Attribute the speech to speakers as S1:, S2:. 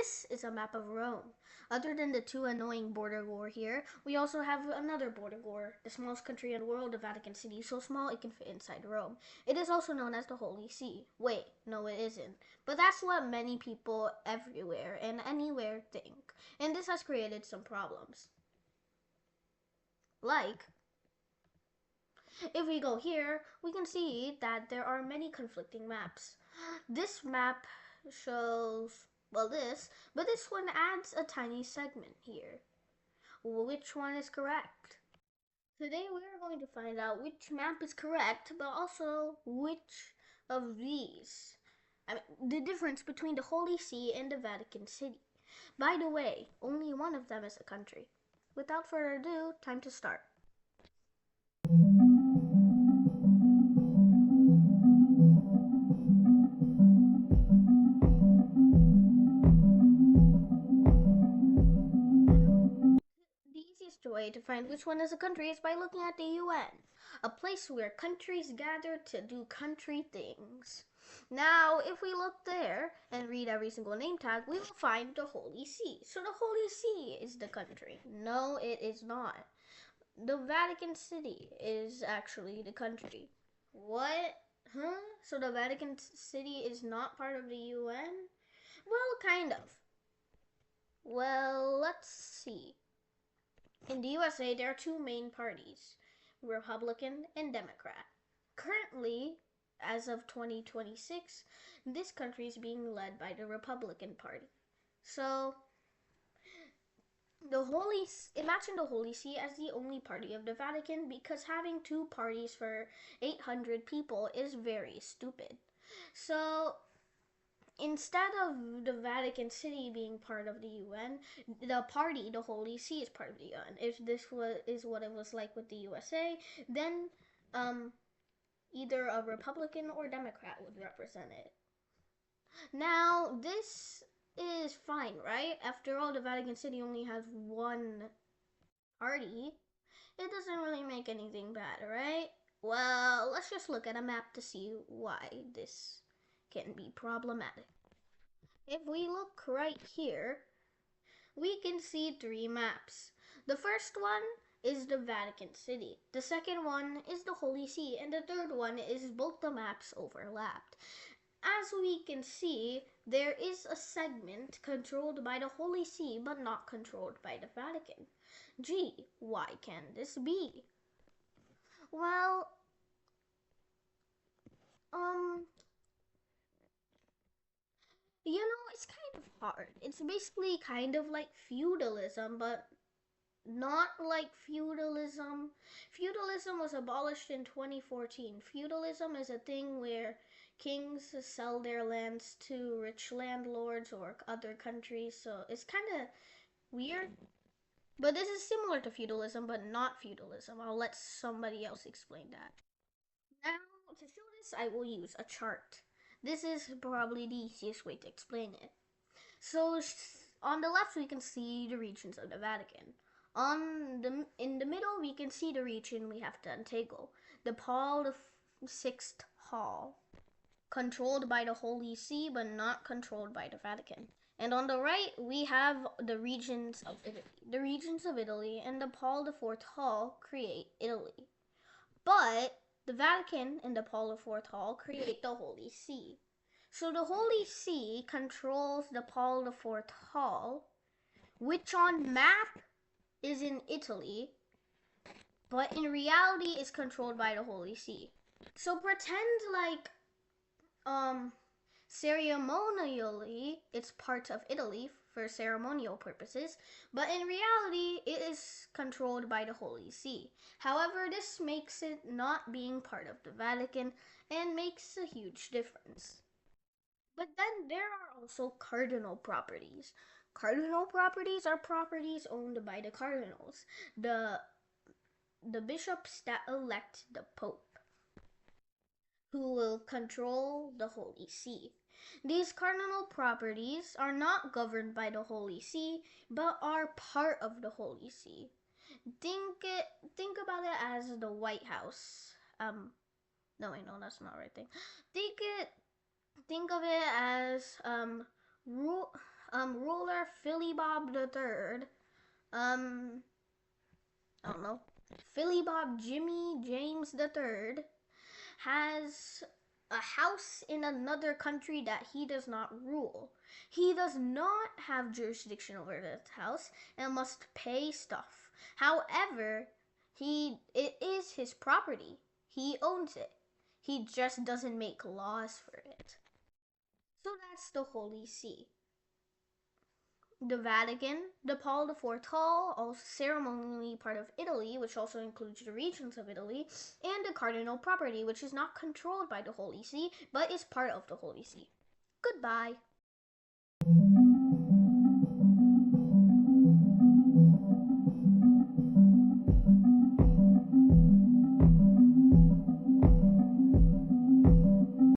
S1: This is a map of Rome. Other than the two annoying border war here, we also have another border war, the smallest country in the world, the Vatican City, so small it can fit inside Rome. It is also known as the Holy See. Wait, no it isn't. But that's what many people everywhere and anywhere think. And this has created some problems. Like, if we go here, we can see that there are many conflicting maps. This map shows, well, but this one adds a tiny segment here. Which one is correct? Today we are going to find out which map is correct, but also which of these. The difference between the Holy See and the Vatican City. By the way, only one of them is a country. Without further ado, time to start. The easiest way to find which one is a country is by looking at the UN, a place where countries gather to do country things. Now, if we look there and read every single name tag, we will find the Holy See. So the Holy See is the country. No, it is not. The Vatican City is actually the country. What? Huh? So the Vatican City is not part of the UN? Well, kind of. Well, let's see. In the USA, there are two main parties, Republican and Democrat. Currently, as of 2026, this country is being led by the Republican Party. So, imagine the Holy See as the only party of the Vatican, because having two parties for 800 people is very stupid. So, instead of the Vatican City being part of the UN, the party, the Holy See, is part of the UN. If this is what it was like with the USA, then either a Republican or Democrat would represent it. Now, this is fine, right? After all, the Vatican City only has one party. It doesn't really make anything bad, right? Well, let's just look at a map to see why this can be problematic. If we look right here, we can see three maps. The first one is the Vatican City. The second one is the Holy See. And the third one is both the maps overlapped. As we can see, there is a segment controlled by the Holy See but not controlled by the Vatican. Gee, why can this be? Well, it's kind of hard. It's basically kind of like feudalism, but not like feudalism. Feudalism was abolished in 2014. Feudalism is a thing where kings sell their lands to rich landlords or other countries, so it's kind of weird. But this is similar to feudalism, but not feudalism. I'll let somebody else explain that. Now, to show this, I will use a chart. This is probably the easiest way to explain it. So, on the left, we can see the regions of the Vatican. In the middle, we can see the region we have to Antego, the Paul VI Hall, controlled by the Holy See but not controlled by the Vatican. And on the right, we have the regions of Italy. The regions of Italy and the Paul IV Hall create Italy. But the Vatican and the Paul IV Hall create the Holy See. So the Holy See controls the Paul IV Hall, which on map is in Italy, but in reality is controlled by the Holy See. So pretend like ceremonially it's part of Italy for ceremonial purposes, but in reality it is controlled by the Holy See. However, this makes it not being part of the Vatican and makes a huge difference. But then there are also cardinal properties. Cardinal properties are properties owned by the cardinals, the bishops that elect the Pope, who will control the Holy See. These cardinal properties are not governed by the Holy See, but are part of the Holy See. Think about it as the White House. No, wait, no, that's not the right thing. Think of it as Ruler Philibob the Third. I don't know. Philibob Jimmy James the Third has a house in another country that he does not rule. He does not have jurisdiction over this house and must pay stuff. However, it is his property. He owns it. He just doesn't make laws for it. So that's the Holy See. The Vatican, the Paul IV Hall, also ceremonially part of Italy, which also includes the regions of Italy, and the cardinal property, which is not controlled by the Holy See, but is part of the Holy See. Goodbye.